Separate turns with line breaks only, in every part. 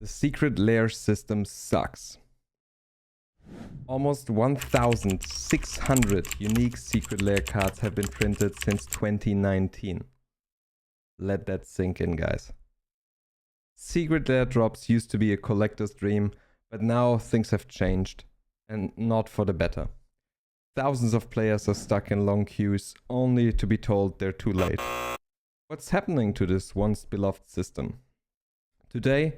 The Secret Lair system sucks. Almost 1,600 unique Secret Lair cards have been printed since 2019. Let that sink in, guys. Secret Lair drops used to be a collector's dream, but now things have changed, and not for the better. Thousands of players are stuck in long queues, only to be told they're too late. What's happening to this once beloved system? Today,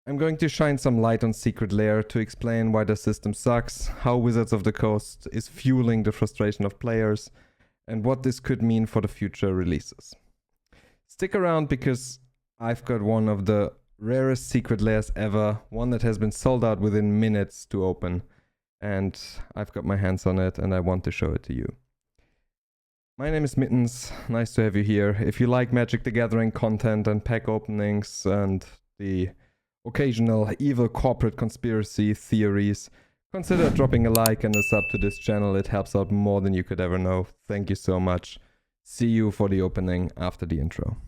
I'm going to shine some light on Secret Lair to explain why the system sucks, how Wizards of the Coast is fueling the frustration of players, and what this could mean for the future releases. Stick around because I've got one of the rarest Secret Lairs ever, one that has been sold out within minutes to open, and I've got my hands on it and I want to show it to you. My name is Mittens, nice to have you here. If you like Magic the Gathering content and pack openings and the occasional evil corporate conspiracy theories, consider dropping a like and a sub to this channel. It helps out more than you could ever know. Thank you so much. See you for the opening after the intro.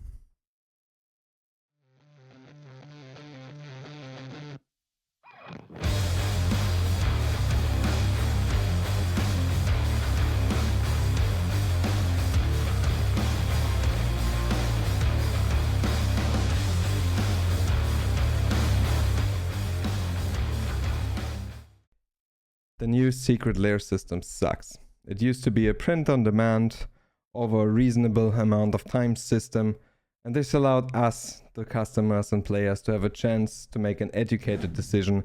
The new Secret Lair system sucks. It used to be a print-on-demand, over a reasonable amount of time system, and this allowed us, the customers and players, to have a chance to make an educated decision,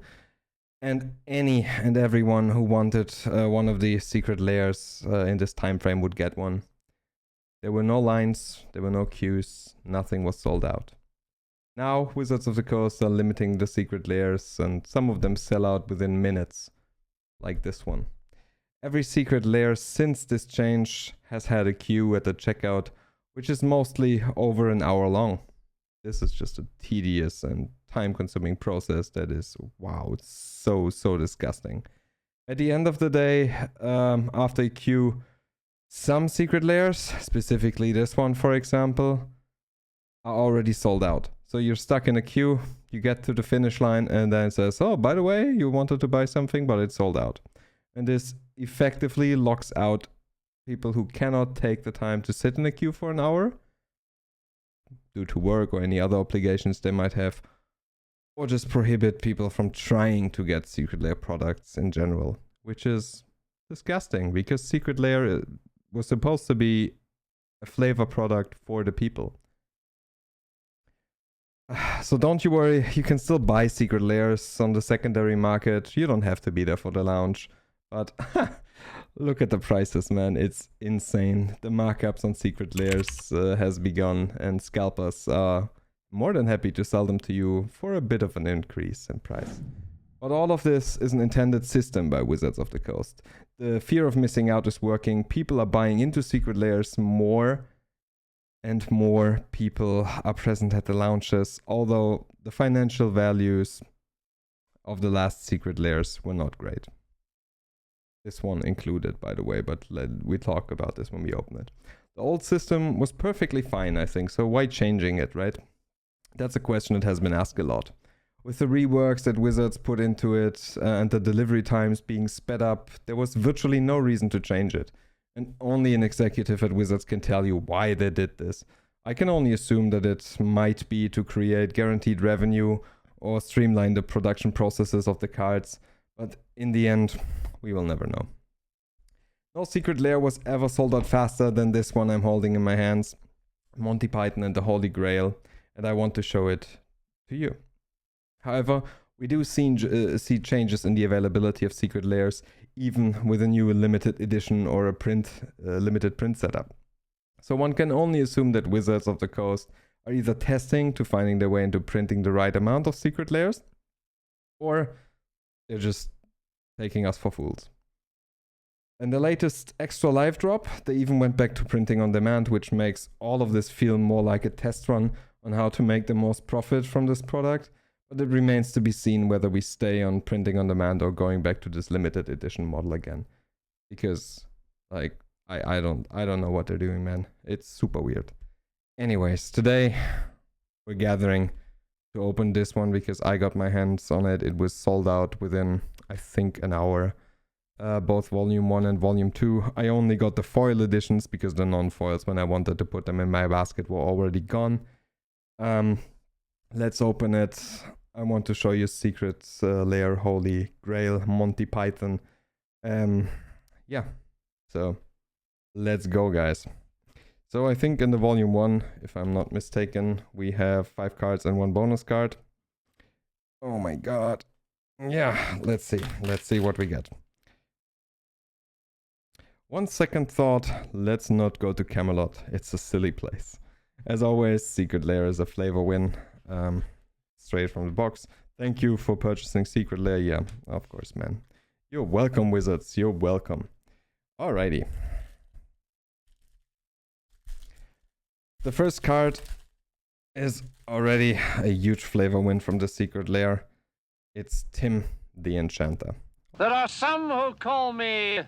and any and everyone who wanted one of the Secret Lairs in this time frame would get one. There were no lines, there were no queues, nothing was sold out. Now, Wizards of the Coast are limiting the Secret Lairs, and some of them sell out within minutes. Like this one. Every Secret Lair since this change has had a queue at the checkout, which is mostly over an hour long. This is just a tedious and time-consuming process that is, wow, it's so disgusting. At the end of the day, after a queue, some Secret Lairs, specifically this one for example, are already sold out. So you're stuck in a queue, you get to the finish line and then it says, oh, by the way, you wanted to buy something, but it's sold out. And this effectively locks out people who cannot take the time to sit in a queue for an hour due to work or any other obligations they might have, or just prohibit people from trying to get Secret Lair products in general, which is disgusting because Secret Lair was supposed to be a flavor product for the people. So don't you worry, you can still buy Secret Lairs on the secondary market. You don't have to be there for the launch. But look at the prices, man. It's insane. The markups on Secret Lairs has begun, and scalpers are more than happy to sell them to you for a bit of an increase in price. But all of this is an intended system by Wizards of the Coast. The fear of missing out is working. People are buying into Secret Lairs more and more people are present at the launches, although the financial values of the last Secret Lairs were not great. This one included, by the way, but we talk about this when we open it. The old system was perfectly fine, I think, so why changing it, right? That's a question that has been asked a lot. With the reworks that Wizards put into it and the delivery times being sped up, there was virtually no reason to change it. And only an executive at Wizards can tell you why they did this. I can only assume that it might be to create guaranteed revenue or streamline the production processes of the cards, but in the end, we will never know. No Secret Lair was ever sold out faster than this one I'm holding in my hands, Monty Python and the Holy Grail, and I want to show it to you. However, we do see changes in the availability of Secret Lairs, even with a new limited edition or a limited print setup. So one can only assume that Wizards of the Coast are either testing to finding their way into printing the right amount of Secret Lairs, or they're just taking us for fools. In the latest extra live drop, they even went back to printing on demand, which makes all of this feel more like a test run on how to make the most profit from this product. But it remains to be seen whether we stay on printing on demand or going back to this limited edition model again. Because, like, I don't know what they're doing, man. It's super weird. Anyways, today we're gathering to open this one because I got my hands on it. It was sold out within, I think, an hour. Both Volume 1 and Volume 2. I only got the foil editions because the non-foils, when I wanted to put them in my basket, were already gone. Let's open it. I want to show you Secret Lair, Holy Grail, Monty Python. Yeah, so let's go, guys. So I think in the Volume 1, if I'm not mistaken, we have 5 cards and 1 bonus card. Oh my god. Yeah, let's see what we get. One second thought, let's not go to Camelot. It's a silly place. As always, Secret Lair is a flavor win. Straight from the box. Thank you for purchasing Secret Lair. Yeah, of course, man. You're welcome, wizards. You're welcome. Alrighty. The first card is already a huge flavor win from the Secret Lair. It's Tim the Enchanter.
There are some who call me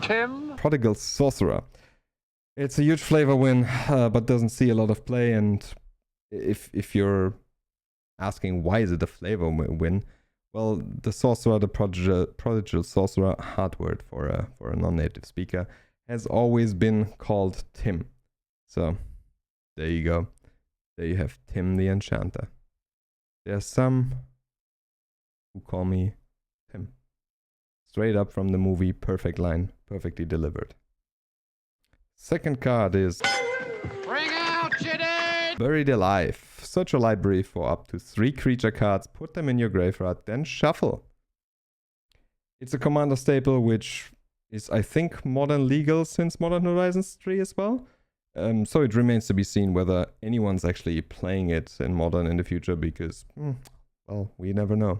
Tim.
Prodigal Sorcerer. It's a huge flavor win, but doesn't see a lot of play. And if you're asking why is it a flavor win, well, the sorcerer, the prodigal sorcerer, hard word for a non-native speaker, has always been called Tim. So there you go. There you have Tim the Enchanter. There are some who call me Tim. Straight up from the movie, perfect line, perfectly delivered. Second card is
Bring out your dead!
Buried Alive. Search a library for up to 3 creature cards, put them in your graveyard, then shuffle. It's a commander staple which is, I think, modern legal since Modern Horizons 3 as well. So it remains to be seen whether anyone's actually playing it in Modern in the future because, well, we never know.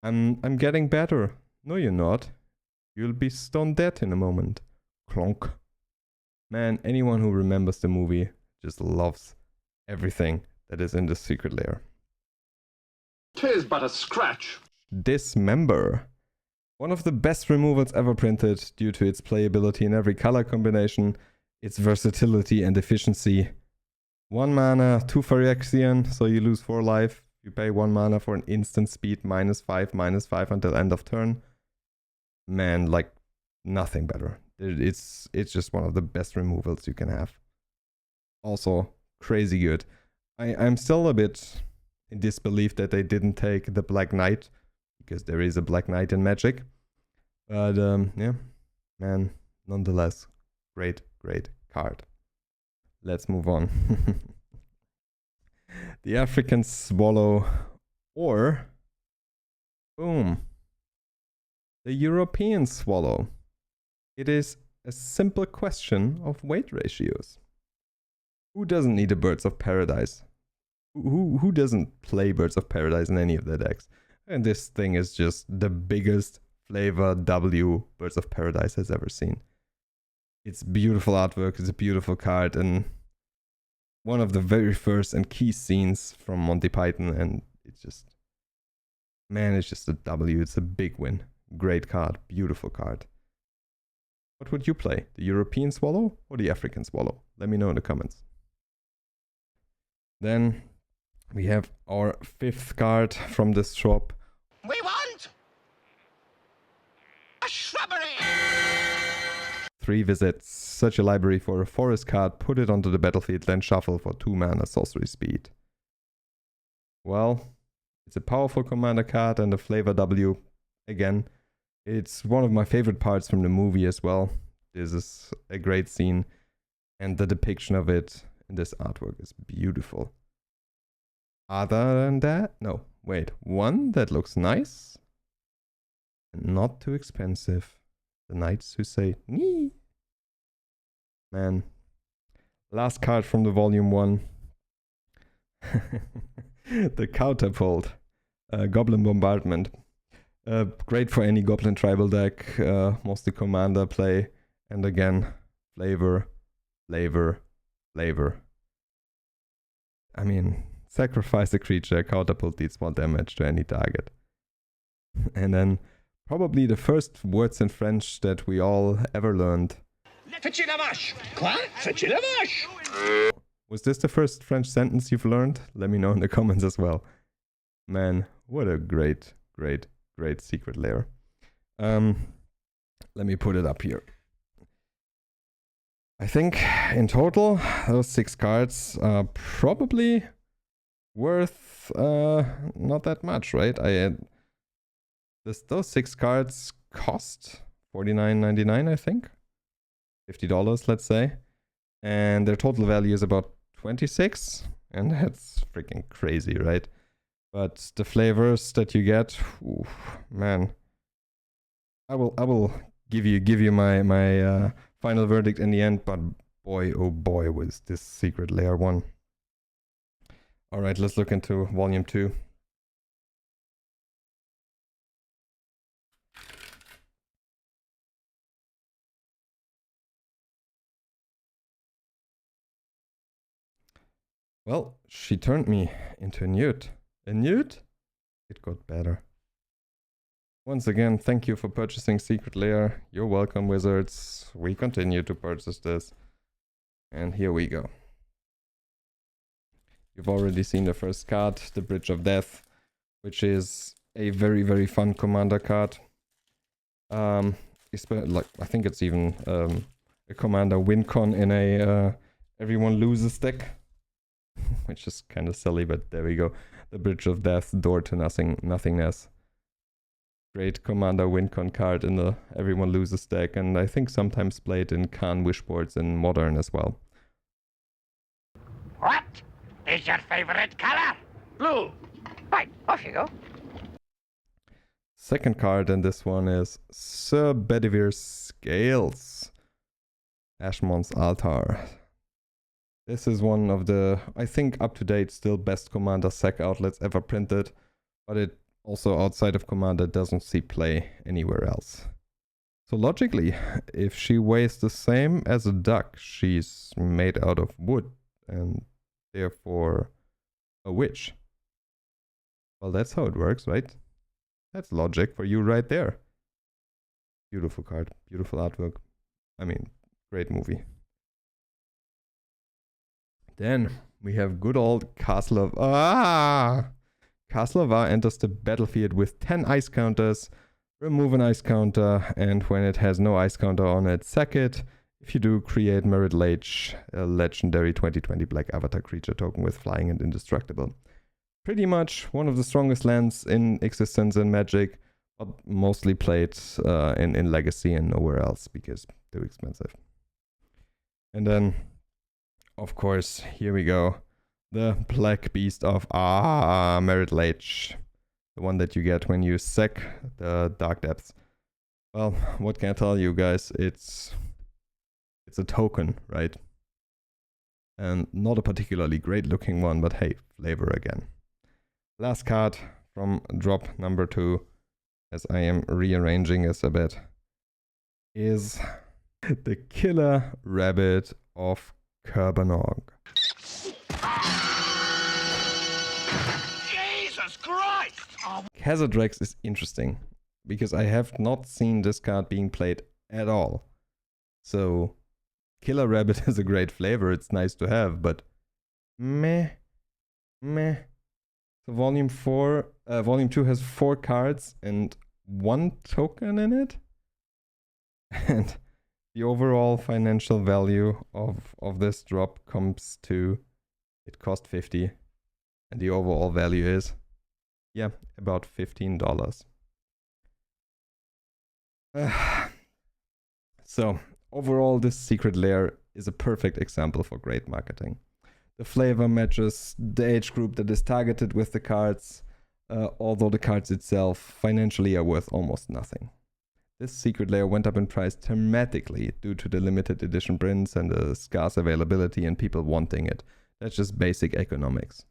I'm getting better. No, you're not. You'll be stone dead in a moment. Clonk. Man, anyone who remembers the movie just loves everything that is in the Secret Lair.
'Tis but a scratch.
Dismember. One of the best removals ever printed due to its playability in every color combination, its versatility and efficiency. 1 mana, 2 Phyrexian, so you lose 4 life. You pay 1 mana for an instant speed, -5/-5 until end of turn. Man, like nothing better. It's just one of the best removals you can have. Also, crazy good. I'm still a bit in disbelief that they didn't take the Black Knight, because there is a Black Knight in Magic. But yeah, man, nonetheless, great card. Let's move on. The African Swallow, or boom, the European Swallow. It is a simple question of weight ratios. Who doesn't need a Birds of Paradise? Who doesn't play Birds of Paradise in any of their decks? And this thing is just the biggest flavor W Birds of Paradise has ever seen. It's beautiful artwork, it's a beautiful card, and one of the very first and key scenes from Monty Python, and it's just, man, it's just a W, it's a big win. Great card, beautiful card. What would you play? The European Swallow or the African Swallow? Let me know in the comments. Then we have our 5th card from this shop.
We want a shrubbery!
3 visits. Search a library for a forest card, put it onto the battlefield, then shuffle for 2 mana sorcery speed. Well, it's a powerful commander card and a flavor W. Again, it's one of my favorite parts from the movie as well. This is a great scene, and the depiction of it in this artwork is beautiful. Other than that, no, wait, one that looks nice and not too expensive. The Knights Who Say Nee. Man, last card from the Volume 1. The Counterpult, Goblin Bombardment. Great for any Goblin tribal deck, mostly commander play, and again, flavor. I mean, sacrifice a creature, Counterpult deals 1 damage to any target. And then, probably the first words in French that we all ever learned.
Fetchez la vache! Quoi? Fetchez la vache!
Was this the first French sentence you've learned? Let me know in the comments as well. Man, what a great, great, great Secret Lair. Let me put it up here. I think in total, those 6 cards are probably worth not that much, right? Those 6 cards cost $49.99, I think. $50, let's say. And their total value is about 26, and that's freaking crazy, right? But the flavors that you get, ooh, man. I will give you my final verdict in the end, but boy, oh boy, was this Secret Lair one. All right, let's look into Volume 2. Well, she turned me into a newt. A newt? It got better. Once again, thank you for purchasing Secret Lair. You're welcome, wizards. We continue to purchase this. And here we go. You've already seen the first card, the Bridge of Death, which is a very, very fun commander card. I think it's even a commander win con in a everyone loses deck. Which is kind of silly, but there we go. The Bridge of Death, door to nothingness. Great commander win con card in the everyone loses deck, and I think sometimes played in Khan Wishboards in Modern as well.
What is your favorite color? Blue. Right, off you go.
Second card in this one is Sir Bedivere's Scales. Ashmon's Altar. This is one of the, I think, up-to-date, still best Commander SEC outlets ever printed, but it also, outside of Commander, doesn't see play anywhere else. So logically, if she weighs the same as a duck, she's made out of wood, and therefore a witch. Well, that's how it works, right? That's logic for you right there. Beautiful card, beautiful artwork. I mean, great movie. Then we have good old Castle of... Castle of enters the battlefield with 10 ice counters. Remove an ice counter, and when it has no ice counter on it, sack it. If you do, create Merit Lage, a legendary 2020 black avatar creature token with flying and indestructible. Pretty much one of the strongest lands in existence in Magic, but mostly played in Legacy and nowhere else because too expensive. And then, of course, here we go. The Black Beast of Merit Lage. The one that you get when you sack the Dark Depths. Well, what can I tell you guys? It's a token, right? And not a particularly great looking one, but hey, flavor again. Last card from drop number 2, as I am rearranging this a bit, is the Killer Rabbit of Kerbanog.
Jesus Christ!
Khazad-Rex is interesting, because I have not seen this card being played at all. So, Killer Rabbit is a great flavor, it's nice to have, but meh. So Volume 2 has 4 cards and 1 token in it? And the overall financial value of this drop comes to, it cost 50, and the overall value is, yeah, about $15. So, overall, this Secret Lair is a perfect example for great marketing. The flavor matches the age group that is targeted with the cards, although the cards itself financially are worth almost nothing. This Secret Lair went up in price dramatically due to the limited edition prints and the scarce availability and people wanting it. That's just basic economics.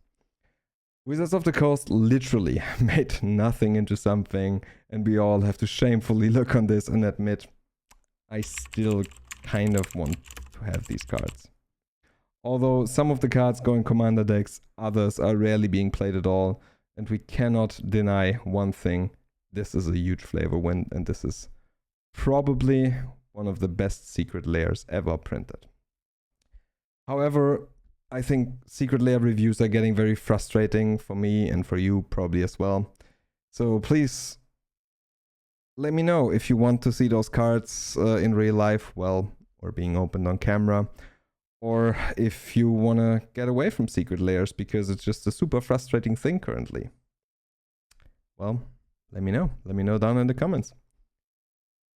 Wizards of the Coast literally made nothing into something, and we all have to shamefully look on this and admit, I still kind of want to have these cards. Although some of the cards go in Commander decks, others are rarely being played at all, and we cannot deny one thing. This is a huge flavor win, and this is probably one of the best Secret Lairs ever printed. However, I think Secret Lair reviews are getting very frustrating for me and for you probably as well. So please let me know if you want to see those cards in real life, well, or being opened on camera, or if you want to get away from Secret Lairs because it's just a super frustrating thing currently. Well, let me know. Let me know down in the comments.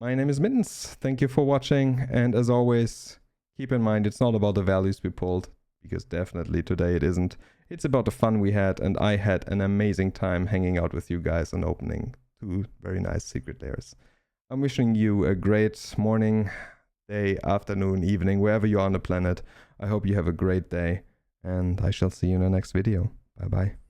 My name is Mittens. Thank you for watching, and as always, keep in mind it's not about the values we pulled, because definitely today it isn't. It's about the fun we had, and I had an amazing time hanging out with you guys and opening 2 very nice Secret Lairs. I'm wishing you a great morning, day, afternoon, evening, wherever you are on the planet. I hope you have a great day, and I shall see you in the next video. Bye bye.